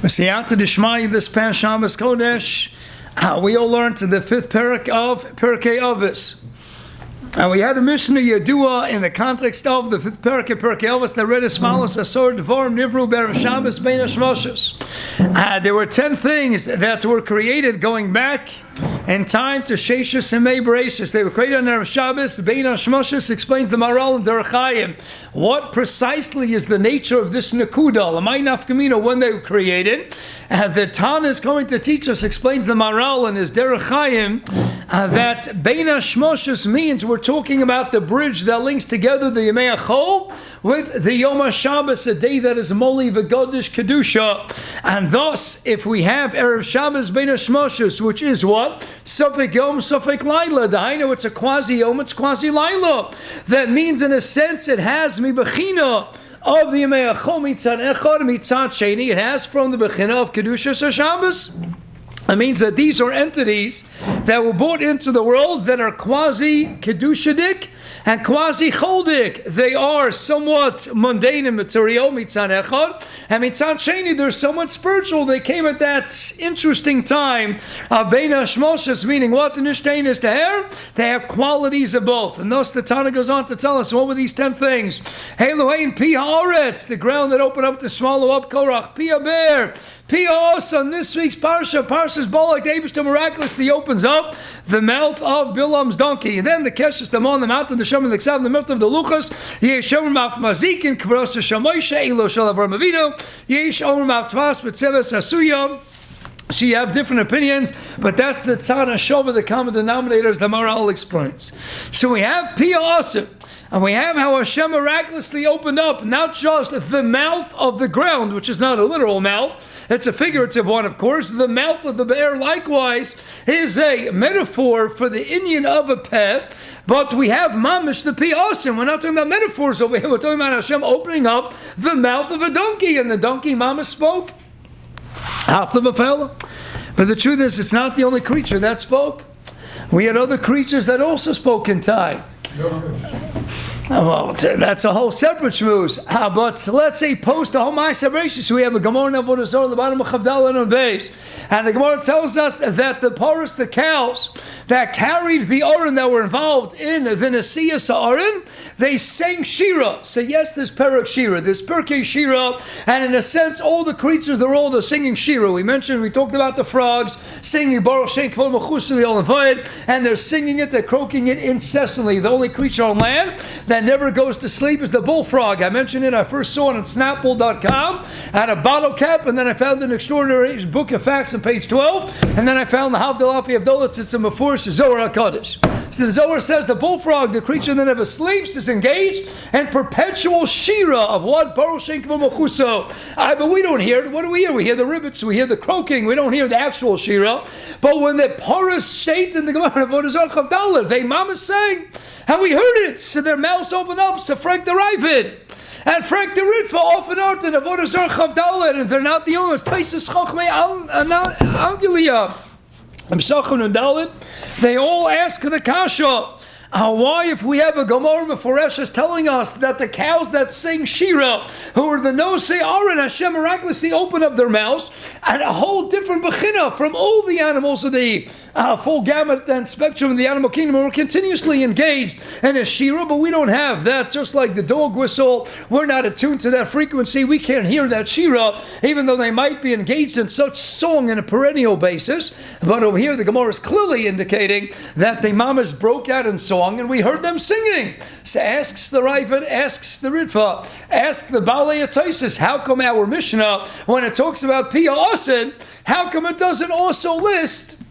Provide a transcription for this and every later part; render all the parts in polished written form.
Siyata Dishmai, this past Shabbos Kodesh, we all learned the fifth parak of Perkei Avos. And we had a Mishnah Yadua in the context of the fifth parak of Perkei Avos that read as follows: Asor Dvarim Nivru Be'erev Shabbos Bein HaShmoshes. There were 10 things that were created going back in time to Sheshus and Mei Bereshis. They were created on Erev Shabbos. Bein HaShmoshes explains the Maral and Derech Hayim. What precisely is the nature of this Nakuda? L'may nafkamina, when they were created. The Tana is going to teach us, explains the Maral and his Derech Hayim, that Bein HaShmoshes means we're talking about the bridge that links together the Yemei HaChol with the Yom HaShabbos, a day that is Moli V'Godish Kedusha. And thus, if we have Erev Shabbos Bein HaShmoshes, which is what? Sofek Yom, Sofek Laila. Dahainu, it's a quasi-Yom, it's quasi-Laila. That means, in a sense, it has mi bechina of the Yemei HaChol mitzad echad, mitzad sheni. It has from the bechina of Kedushas HaShabbos. It means that these are entities that were brought into the world that are quasi-Kedushadik and quasi-Choldik. They are somewhat mundane and material, mitzad echad, and mitzad sheni, they're somewhat spiritual. They came at that interesting time of Bein HaShmoshes, meaning what the Nishtain is to have? They have qualities of both. And thus the Tana goes on to tell us, what were these 10 things? Helohein Pi Haaretz, the ground that opened up to swallow up Korach. Pi Haber, Pi Ha'os, on this week's Parsha, Parshas Balak, the Eibishter miraculously opens up the mouth of Bilam's donkey. And then the Keshes, the Mon, the mountain, the Shem, the Ksav, the mouth of the Luchas, Yesh Omer Mouth Mazik, and Kvros Shamoisha, Elo Shalavar Mavino, Yesh Omer Mouth Tzvas, Betzeves Asuya. So you have different opinions, but that's the Tzana Shova, the common denominators, the Maral explains. So we have Pi Ha'osim. And we have how Hashem miraculously opened up not just the mouth of the ground, which is not a literal mouth, it's a figurative one, of course. The mouth of the bear, likewise, is a metaphor for the inyan of a pet. But we have mamish, the Pi Ha'osim. We're not talking about metaphors over here. We're talking about Hashem opening up the mouth of a donkey, and the donkey mamish spoke. Half of a fellow. But the truth is, it's not the only creature that spoke. We had other creatures that also spoke in time. Well, that's a whole separate shmooze. But let's say post the whole Ma'aseh Bereshis, we have a Gemara in Avodah Zarah on the bottom of Chavdal and on base, and the Gemara tells us that the porous, the cows that carried the Oren that were involved in the Nesiyas Oren, they sang Shira. So yes, this Perak Shira, this Perkei Shira, and in a sense, all the creatures, they're all singing Shira. We talked about the frogs singing Baruch Shem Kvod Mechus L'Olam Vayed, and they're singing it, they're croaking it incessantly. The only creature on land that never goes to sleep is the bullfrog. I mentioned it, I first saw it on Snapple.com. I had a bottle cap, and then I found an extraordinary book of facts on page 12, and then I found the Havdalah Fi Havdalah, it's a Mefurish Zohar HaKadosh. So the Zohar says the bullfrog, the creature that never sleeps, is engaged in perpetual shira of what? Baruch Shem Kvod Mechuso. But we don't hear it. What do we hear? We hear the ribbits, we hear the croaking, we don't hear the actual shira. But when the porous state in the Gemara of Avodah Zarah Chavdalah, they mama sang, and we heard it, so their mouths open up, so Frank the Ravid. And Frank the Ritva often art in Avodah Zarah Chavdalah, and they're not the only ones. Taisus Chochmei Angelia. They all ask the kasha, why, if we have a Gemara Meforesh telling us that the cows that sing Shira, who are the Nosei Aaron, Hashem miraculously open up their mouths, and a whole different bechina from all the animals of the full gamut and spectrum of the animal kingdom, we're continuously engaged in a Shira, but we don't have that. Just like the dog whistle, we're not attuned to that frequency. We can't hear that Shira, even though they might be engaged in such song on a perennial basis. But over here, the Gemara is clearly indicating that the mamas broke out in song, and we heard them singing. So asks the Ravid, asks the Ritva, asks the Baalei Ataisis, how come our Mishnah, when it talks about Pi Ha'osim, how come it doesn't also list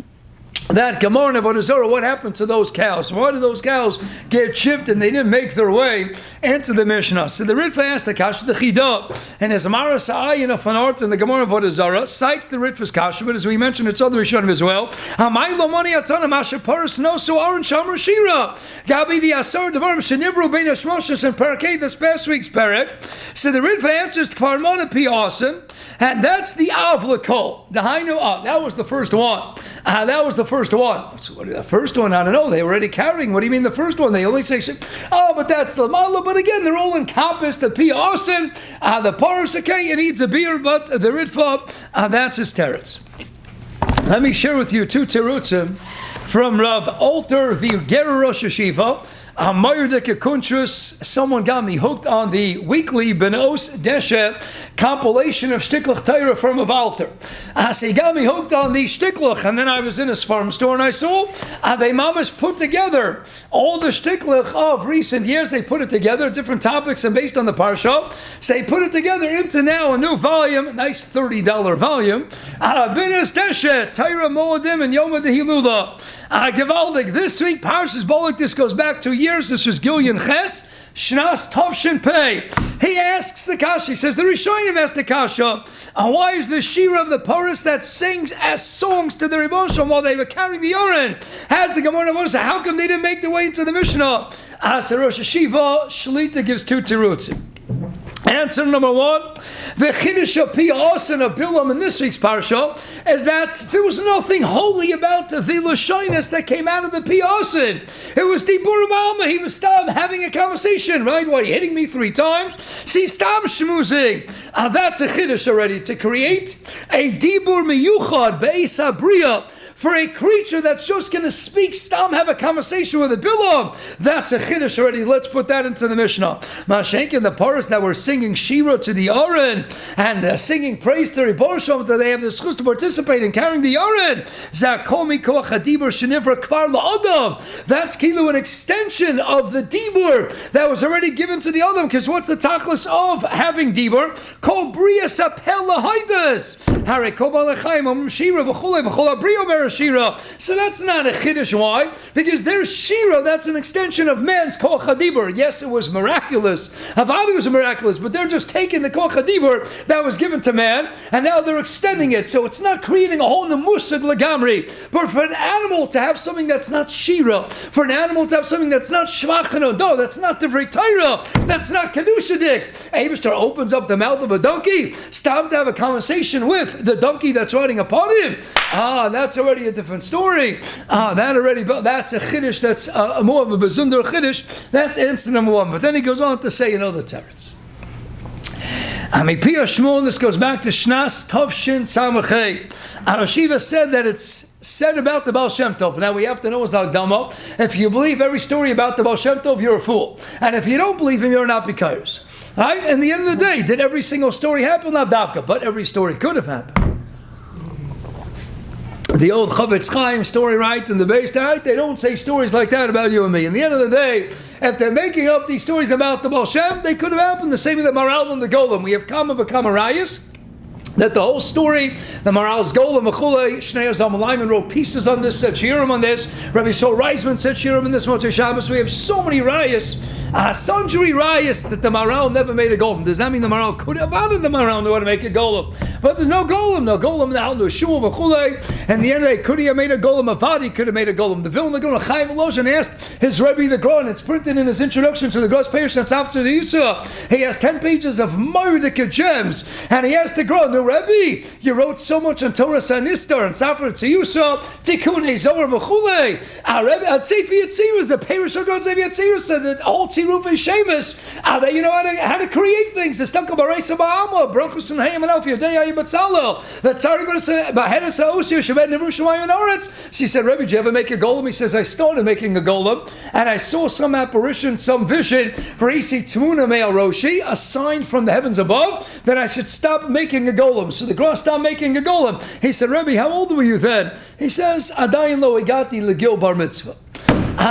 that Gemara in Avodah Zarah, what happened to those cows? Why did those cows get chipped and they didn't make their way into the Mishnah? So the Ritva asked the Kasha, the Chida, and as Amara Sa'ayin of Fanart in the Gemara of Avodah Zarah cites the Ritva's Kasha, but as we mentioned, it's other Rishonim as well. Amay lo mani atana masha paras no so aron shamar shira. Gabi the Asar Devarim shenivru bein hashmoshes and Parakeh, this past week's Parak. So the Ritva answers Kfar Mona Pi Ha'osim, and that's the Avlakol, the Hainu Av. That was the first one. That was the first one. So what, the first one, I don't know. They were already carrying. What do you mean the first one? They only say, but that's the Mala. But again, they're all encompassed. The Pia Osin, the Paras, okay, it needs a beer, but the Ritva, that's his teretz. Let me share with you two terutzim from Rav Alter, the Gerer Rosh Hashiva. Someone got me hooked on the weekly Benos Deshe compilation of Shtiklach Torah from Rav Alter. So he got me hooked on the Shtiklach, and then I was in his farm store and I saw they mamash put together all the Shtiklach of recent years. They put it together, different topics, and based on the parsha, so they put it together into now a new volume, a nice $30 volume. Benos Deshe Torah Moedim and Yom HaDehilula. Gevaldik, this week, Parshas Balak, this goes back 2 years, this was Gilyon Ches, Shnas Tovshin Pei. He asks the Kasha, he says, the Rishonim asked the Kasha, why is the Shira of the Paras that sings as songs to the Rebbe Shalom while they were carrying the Oren? Has the Gemara say, how come they didn't make their way into the Mishnah? So Rosh Hashiva, Shalita gives two terutzim. Answer number one, the Chiddush of Pia Osin of Bilam in this week's parsha is that there was nothing holy about the Lashonis that came out of the Pia Osin. It was Dibur Malma. He was having a conversation, right? What, are you hitting me 3 times? See, stam shmuzing. That's a Chiddush already, to create a Dibur Miyuchad Be'ez HaBriya, for a creature that's just going to speak, have a conversation with a Bilam. That's a Chiddush already. Let's put that into the Mishnah. Mashenk and the Paras that were singing Shira to the Oren and singing praise to Rebbe Shalom, that they have the schus to participate in carrying the Oren. Zakomi koach hadibur shenivra kvar la'adam. That's kilu, an extension of the dibur that was already given to the Adam. Because what's the tachlis of having dibur? Kol bria sapel lahaidas. Hare kol balachayim om Shira v'chulei v'chol abriyo Shira. So that's not a Chiddush. Why? Because there's Shira, that's an extension of man's Koch HaDibur. Yes, it was miraculous. Havali was miraculous, but they're just taking the Koch HaDibur that was given to man, and now they're extending it. So it's not creating a whole new musad legamri. But for an animal to have something that's not Shira, for an animal to have something that's not Shvachano, no, that's not Divrei Torah, that's not Kedushadik. Eibishter opens up the mouth of a donkey, stop to have a conversation with the donkey that's riding upon him. That's already a different story. That's a Chiddush, that's more of a Bezunder Chiddush. That's answer number one. But then he goes on to say another teretz. Pia Shmuel, this goes back to Shnas Tovshin Samachay. Arashiva said that it's said about the Baal Shem Tov. Now we have to know as Agdama, if you believe every story about the Baal Shem Tov, you're a fool. And if you don't believe him, you're not Bikayos. Right? And at the end of the day, did every single story happen? Not Davka, but every story could have happened. The old Chavetz Chaim story, right, in the base, right? They don't say stories like that about you and me. In the end of the day, if they're making up these stories about the Baal Shem, they could have happened. The same with the Maral and the Golem. We have Kama V'Kama Rayas, that the whole story, the Maral's Golem, Mechule, Shnei Zalmalayman wrote pieces on this, said Shirim on this. Rabbi Sol Reisman said Shirim on this, Motzei Shabbos. We have so many Rayas, sundry Rayas, that the Maral never made a Golem. Does that mean the Maral could have wanted the Maral to make a Golem? But there's no Golem now, no Shul, Mechule. And the end of the day, could he have made a Golem? Avadi could have made a Golem. The villain, the Golem, Chaim Volozhin asked his Rabbi the Gra, and it's printed in his introduction to the Gross Peirush that's after the Yisra. He has 10 pages of Mordecai gems, and he asked the Gra, no Rabbi, you wrote so much on Torah Sanistar and Safra Tziyusa, Tikkun Zohar V'chulei. Rabbi at Sefer Yetzirah, the Peirush of Sefer Yetzirah said that all Tziruf is Shemus, that you know how to create things. The Stamka Baresa Ba'ama, Brachus and Hayim and Alf Yodei Batzalo, that Tzari Bahedes Ha'osir Shabbat Nevushmayim and Oretz. She said, Rabbi, did you ever make a golem? He says, I started making a golem, and I saw some apparition, some vision, Parisi Tmuna Me'al Roshi, a sign from the heavens above, that I should stop making a golem. So the Gra stopped making a golem. He said, Rabbi, how old were you then? He says, Adayin lo igati legil bar mitzvah.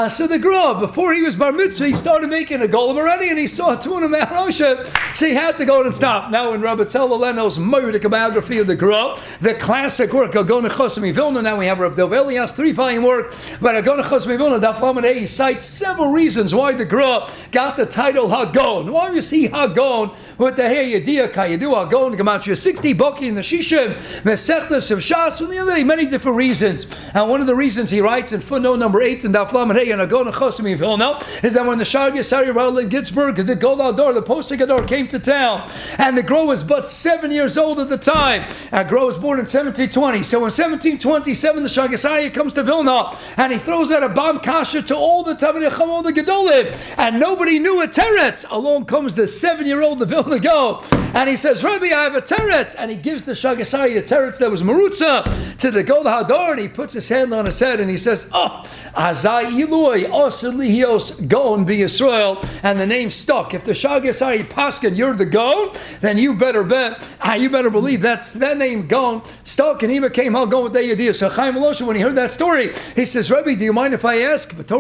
So the Gra, before he was bar mitzvah, he started making a golem already, and he saw Tuna Me'arosha, so he had to go and stop. Now in Rabbi Tzela Leno's Mordecai biography of the Gra, the classic work, Agona Chosmi Vilna, now we have Rav Dov Elias, 3-volume work, but Agona Chosmi Vilna, Daf Lamed He cites several reasons why the Gra got the title Hagon. Why you see Hagon with the Hey Yediyah Kayedu Hagon, Gematria 60, Boki in the Shishim, Mesechtas of Shas, and the other day, many different reasons. And one of the reasons he writes in footnote number 8 in Daf Lamed Talmud and Agon Chosim in Vilna is that when the Shar Yisari Raul in Gitzburg, the Godal Dor, the Posek Ador came to town, and the Gro was but 7 years old at the time. Gro was born in 1720. So in 1727, the Shar Yisari comes to Vilna, and he throws out a bomb kasha to all the Talmidei Chacham, all the Gedolim, and nobody knew a teretz. Along comes the 7-year-old of Vilna Go, and he says, Rabbi, I have a teretz, and he gives the Shar Yisari a teretz that was marutza to the Godal Dor, and he puts his hand on his head, and he says, oh, Azai Ilui Oselihios Gon be Yisrael, and the name stuck. If the Shar Yisari Paskin, you're the Gon, then you better bet, you better believe that name Gon stuck, and he became Hal Gon with the idea. So Chaim Elosha, when he heard that story, he says, Rabbi, do you mind if I ask? Who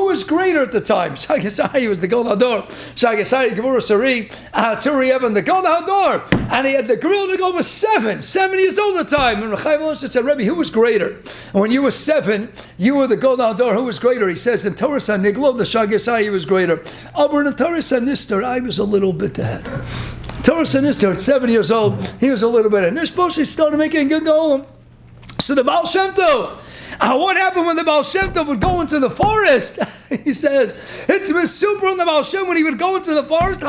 was greater at the time? Shar Yisari was the Gon Hador. Shar Yisari Gevurah Sari, Turi Evan, the Gon Hador, and he had the grill to go was 7 years old at the time. And Chaim Elosha said, Rabbi, who was greater? And when you were 7, you were the Gon Hador. Who was greater? He says, in Torah Niglo, the Shar Yisari was greater. Aber in Torah Nister, I was a little bit ahead. Torah Nister, at 7 years old, he was a little bit ahead. Nishboshi started making a good golem. So the Baal Shem Tov, what happened when the Baal Shem Tov would go into the forest? He says, it's super on the Baal Shem when he would go into the forest.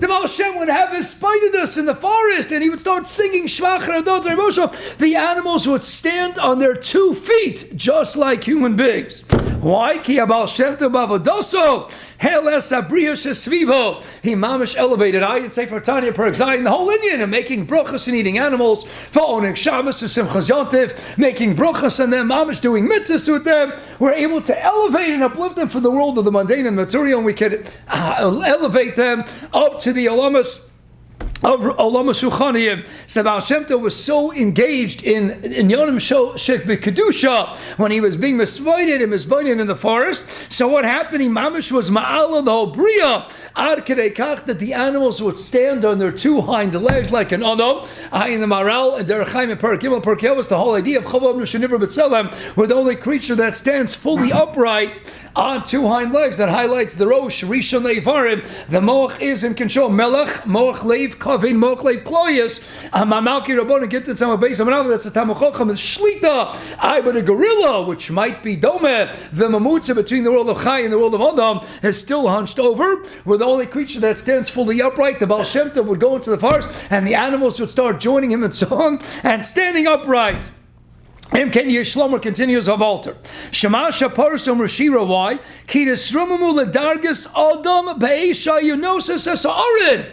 The Baal Shem would have his spiders in the forest, and he would start singing Shvach Radot Moshe. The animals would stand on their 2 feet, just like human beings. Why? Ki Baal Shem Tov Avodoso Heles Abriya Shesvivo. He mamish elevated. I and Sefer Tanya Perek Zayin, the whole Indian, and making brochas and eating animals. Fa'onik Shabbos to Simchas Yontif, making brochas and then mamish doing mitzvahs with them. We're able to elevate and uplift them from the world of the mundane and material, and we could elevate them up to the Olamas of Olamas Ruchaniyim. So Baal Shem Tov was so engaged in Yonim Shek B'Kedusha when he was being misvoided in the forest. So what happened? He mamish was ma'ala the whole bria ad kedei kach that the animals would stand on their 2 hind legs like an ono. In the Maral and Derech Chaim and Perek Gimel Perek was the whole idea of Chavav Nushanivra B'Tzelem, we're the only creature that stands fully upright on 2 hind legs. That highlights the Rosh Rishon Leivarim. The Moach is in control. Melech Moach Leiv Kavin Moach Leiv Kloyas. Mamalki Rabbon get to some base. That's the Tamuchocham. The Shlita. But a gorilla, which might be Dome, the Mamutza between the world of Chai and the world of Adam, is still hunched over. We're the only creature that stands fully upright. The Baal Shem Tov would go into the forest, and the animals would start joining him in song and standing upright. Ken Yeshlomer continues of altar. Shema Shaparasum Rashira, why? Kidas Rumamu Ledargis Adam Be'esha Yunosis Asarin.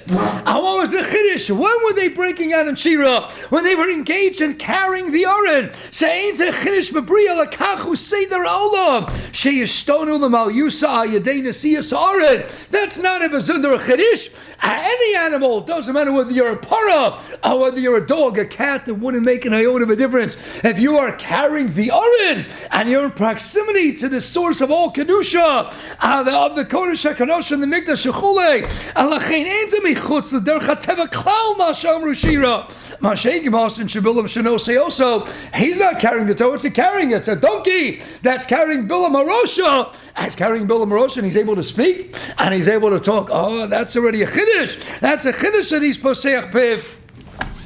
What was the Chiddush? When were they breaking out in Shira? When they were engaged in carrying the Arin. Saying to Chiddush Mabriya Lakachu Seder Olam. Sheyishtonu Lamal Yusa Ayadei Nesiyas Arin. That's not a Bazundar Chiddush. Any animal, doesn't matter whether you're a para or whether you're a dog, a cat, that wouldn't make an iota of a difference. If you are carrying the Arin and you're in proximity to the source of all Kedusha, of the Kodesh HaKadosh and the Mikdash Shechule, Alachein Enzemi Chutz L'derech HaTeva Klal Masham Rushira. Mashayim Austin Shabilam Shanose also, he's not carrying the Torah, it's carrying it. It's a donkey that's carrying Bilam Marosha. He's carrying Bilam Marosha, and he's able to speak and he's able to talk. Oh, that's already a Chiddush. That's a Chiddush that he's Poseach Piv.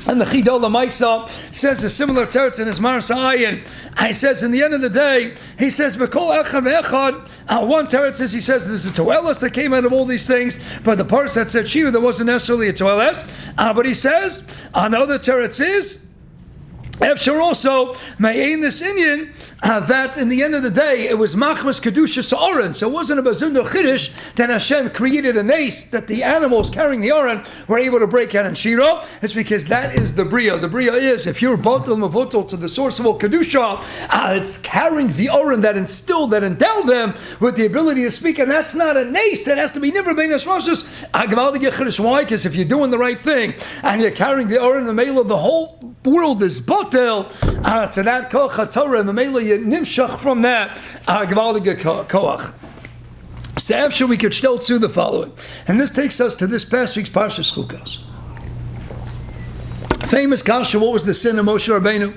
And the Chidol Lamaisa says a similar teretz in his Marsa Ayin. He says, in the end of the day, he says, B'kol echad ve'echad. One teretz says, he says, there's a toelis that came out of all these things, but the parts that said Shiva, there wasn't necessarily a toelis. But he says, another teretz is, Efshar also may aim this Indian that in the end of the day it was Machmas Kedusha Sa'aran. So it wasn't a Bazundo Chiddush that Hashem created an ace that the animals carrying the Aran were able to break out in Shira. It's because that is the Bria. The Bria is, if you're Batal Mavotal to the source of all Kedusha, it's carrying the Aran that instilled, that endowed them with the ability to speak, and that's not an ace that has to be never been Ashmashas. Why? Because if you're doing the right thing and you're carrying the Aran, the mail of the whole world is Batal. To that koach haTorah, Mamela nimshach from that gewaldige koach. So after we could still do the following, and this takes us to this past week's Parshas Chukas. Famous kasha, what was the sin of Moshe Rabbeinu?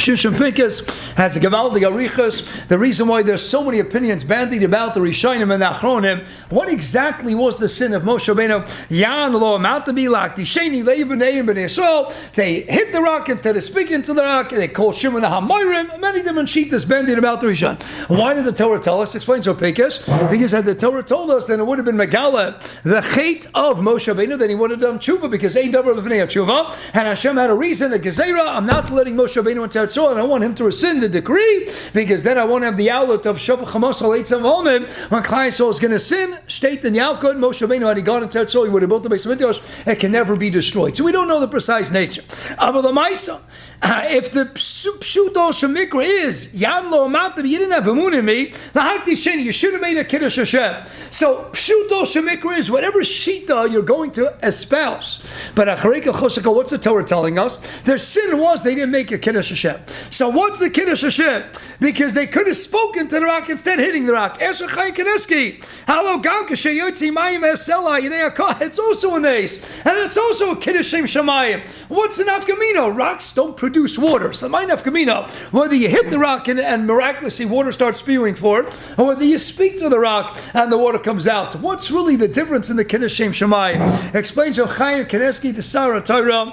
Shishim Pinkus has a Gavaldi Arichas. The reason why there's so many opinions bandied about the Rishonim and the Achronim, what exactly was the sin of Moshe Rabbeinu? Yan lo amount to be like the Sheni Leibeneim ben Yisrael. They hit the rock instead of speaking to the rock. They call Shimon the Hamorim. Many different shittas bandied about the Rishon. Why did the Torah tell us? Explains Pinkus. Because had the Torah told us, then it would have been Megala, the chait of Moshe Rabbeinu, then he would have done tshuva because ain't davar lefnei tshuva. And Hashem had a reason, a gezerah. I'm not letting Moshe Rabbeinu into Eretz Yisrael, and I want him to rescind the decree because then I won't have the outlet of Shofar Chamas al Eitzav Onim when Klal Yisrael is going to sin. State and Yalkut, Moshe Rabbeinu had he gone into Eretz Yisrael, he would have built the base of Mikdash. It can never be destroyed. So we don't know the precise nature. But the Maisa, if the pshuto shemikra is Yan lo amatim, you didn't have emun in me. Lahakti sheni, you should have made a kiddush Hashem. So pshuto shemikra is whatever shita you're going to espouse. But acharika chosaka, what's the Torah telling us? Their sin was they didn't make a kiddush Hashem. So what's the kiddush Hashem? Because they could have spoken to the rock instead hitting the rock. Esher Chaim Kaneski, hello gam kashayotzi mayim esela yidei akah. It's also an ace, and it's also a kiddush Shem Shemayim. What's an afkamino? Rocks don't produce water. So my nafkamina, whether you hit the rock and miraculously water starts spewing forth, or whether you speak to the rock and the water comes out. What's really the difference in the Kiddush Shem Shemayim? Explains Chaim Kaneski, the Sarah Torah,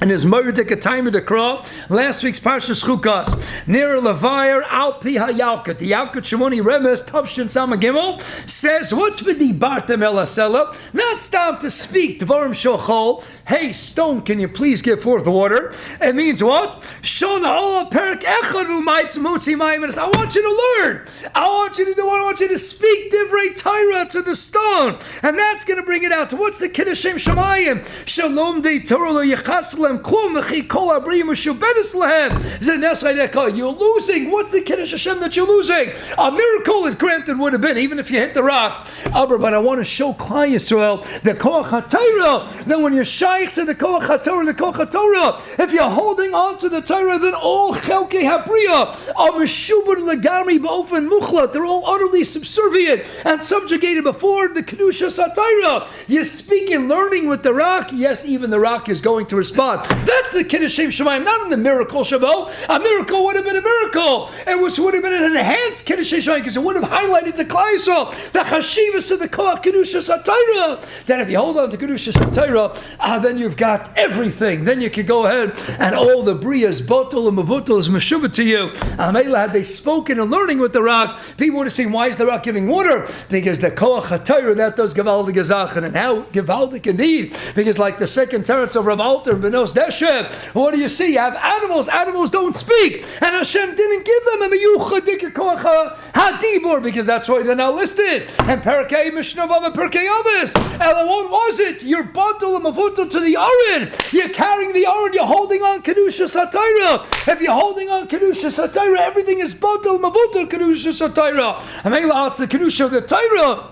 and his Moedik a time of the Kra, last week's Parshas Chukas, near Levire Alpi HaYalkut, the Yalkut Shimoni Remes Tavshin Samagimel says, what's with the Bartem Elasela? Not stop to speak, Dvarim Shochol. Hey, stone, can you please give forth the water? It means what? Shona Allah Perik Echad Umaytz Mutzi Maimenes. I want you to learn. I want you to do. I want you to speak Divrei Torah to the stone, and that's going to bring it out. What's the Kiddush Shem Shemayim? Shalom De Torah Lo Yechas Klum Mechi Kol Abriyim Ushubedes Lehem Zenes Haydeka. You're losing. What's the Kiddush Hashem that you're losing? A miracle it granted would have been even if you hit the rock. But I want to show Klal Yisrael the Koach HaTorah. Then when you're shaykh to the Koach HaTorah, the Koach HaTorah, if you're holding on to the Torah, then all Chelkei HaBriya are Meshubur Legami B'ofen Muchlat. They're all utterly subservient and subjugated before the Kedushas HaTorah. You speak in learning with the rock. Yes, even the rock is going to respond. That's the Kiddush Shem Shemayim, not in the miracle Shabbat. A miracle would have been a miracle. It would have been an enhanced Kiddush Shem Shemayim because it would have highlighted to Klal Yisrael the Chashivas of the Koach Kedushas HaTorah. Then if you hold on to Kedushas HaTorah, then you've got everything. Then you could go ahead and all the Briya's Botel and Mavutel is Meshubah to you. Had they spoken and learning with the rock, people would have seen, why is the rock giving water? Because the Koach HaTorah, that does Gavaldik Gezachen. And how Gavaldik indeed. Because like the second teretz of Rav Alter, Benos Deshem, what do you see? You have animals. Animals don't speak. And Hashem didn't give them a Meyuchadik Koach HaDibur because that's why they're not listed. And Perkei Mishnavav and Perkei Avos. Ella, what was it? You're Botel and Mavutel to the Aron. You're carrying the Aron. You're holding on Kedushas HaTorah. If you're holding on Kedushas HaTorah, everything is Botel Mavutel Kedushas HaTorah. Amela, it's the Kedusha of the Torah.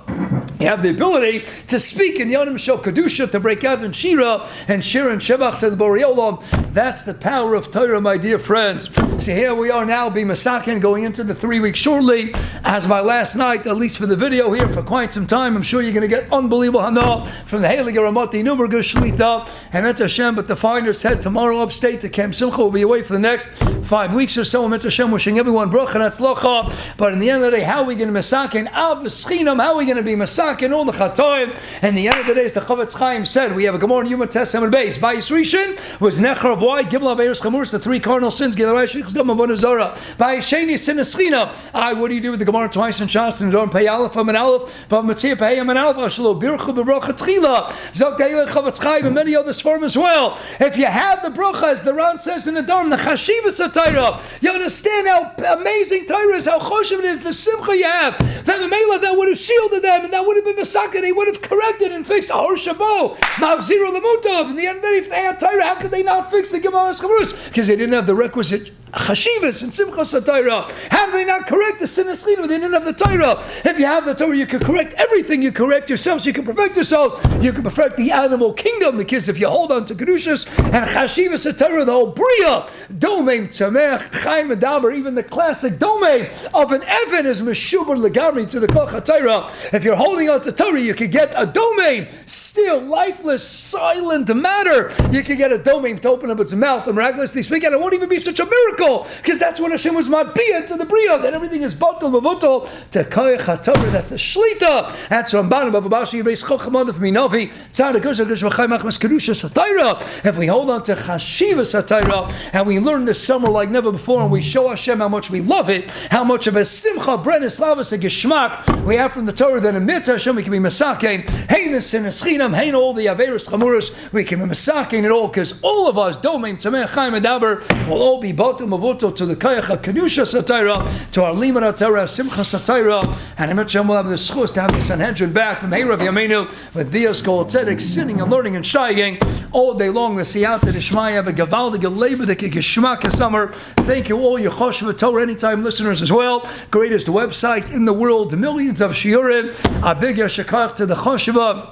You have the ability to speak in Yonim Shel Kedusha, to break out in Shira and Shir and Shevach to the Borei Olam. That's the power of Torah, my dear friends. So here we are now, B'Masakin, going into the 3 weeks shortly. As my last night, at least for the video here, for quite some time, I'm sure you're going to get unbelievable Hana from the Heilige Ramati Numerga Shlita and Met Hashem. But the Feiner said tomorrow upstate to Camp Simcha will be away for the next 5 weeks or so. Met Hashem wishing everyone bracha and atzlacha. But in the end of the day, how are we going to Masakin? Av V'Schinam, how are we going to be Masakin? All the Chatoim. And the end of the day, as the Chavetz Chaim said, we have a Gemara in Yuma Testament base. Bayis Rishon was Necher of why Gimel Averos Chamurus, the 3 cardinal sins. Gilai Shvichs Dom Avodah Zarah. Bayis Sheni Sin Eschina. What do you do with the Gemara twice in Shas and Dorm Pei Aleph Am Aleph, Vav Metzia Pei Am Aleph, Ashlo Birchu B'Bracha Tchila. Zok Deilech Chavetz Chaim and many others form as well. If you have the bracha, as the Ran says in the Dorm, the Chashivas of Torah, you understand how amazing Torah is, how choshev it is, the simcha you have. Then the Mela that would have shielded them, and that would have been Masaka, they would have corrected and fixed Ahor Shabo, Mavziro Lamutav. In the end of the day, if they had Torah, how could they not fix the Gemara Schavurus? Because they didn't have the requisite Chashivas and Simchas HaTorah. How do they not correct the Sin Eschina when they didn't have the Torah? If you have the Torah, you can correct everything. You correct yourselves, you can perfect yourselves, you can perfect the animal kingdom, because if you hold on to Kedushas and Chashivas HaTorah, the whole Bria, Domain, Tzamech, Chaim Medaber, even the classic Domain of an Evan is Meshubur Legamri to the Koach HaTorah. If you're holding on to Torah, you can get a Domain still, lifeless, silent matter. You can get a domain to open up its mouth and miraculously speak, and it won't even be such a miracle, because that's when Hashem was mabiyah to the bria, that everything is batal mavutal to koyach haTorah. That's the shlita. That's Ramban Bababashi Beis Chochamad of Minavi Tzad Gush Gush V'Chaim Achmas Kedusha Satayra. If we hold on to Chashiva Satayra and we learn this summer like never before, and we show Hashem how much we love it, how much of a simcha, brenis, lavas, a geschmack we have from the Torah, then amid Hashem we can be masakein, hey this and eschinam, hey all the averis chamuras, we can be masakein it all, because all of us, domain, tameh, chaim, adaber, will all be batum mavuto to the kayach kedusha satayra, to our limud Torah, simcha satayra, and amid Hashem will have the schus to have the Sanhedrin back from Meirav Yameinu with Dias Kol Tzedek, sitting and learning and steiging all day long. The siyata d'shmaya, have a gavaldige lebedik geschmack summer. Thank you all, your Choshev Torah Anytime listeners as well. Greatest website in the world, millions of shiurim. A big yashakach to the Choshev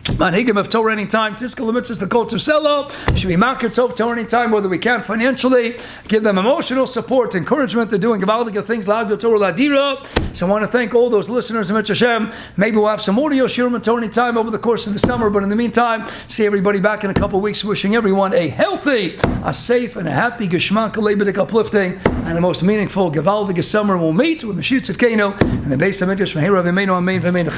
Manhigim of Torah Anytime, Tiskal Lemitzis, the Kol Tuselo, should be Makir Tov Torah Anytime, whether we can financially, give them emotional support, encouragement. They're doing Gavaldiga things, Lagdo Torah Ladira. So I want to thank all those listeners in Hashem. Maybe we'll have some audio Shiurim and Torah Anytime over the course of the summer, but in the meantime, see everybody back in a couple of weeks, wishing everyone a healthy, a safe, and a happy Geshmak, Lebedik uplifting, and the most meaningful Gavaldiga summer. We'll meet with Mashiach Tzidkenu and the base of Midrash Meher Rav Yameinu Amen V'Amen.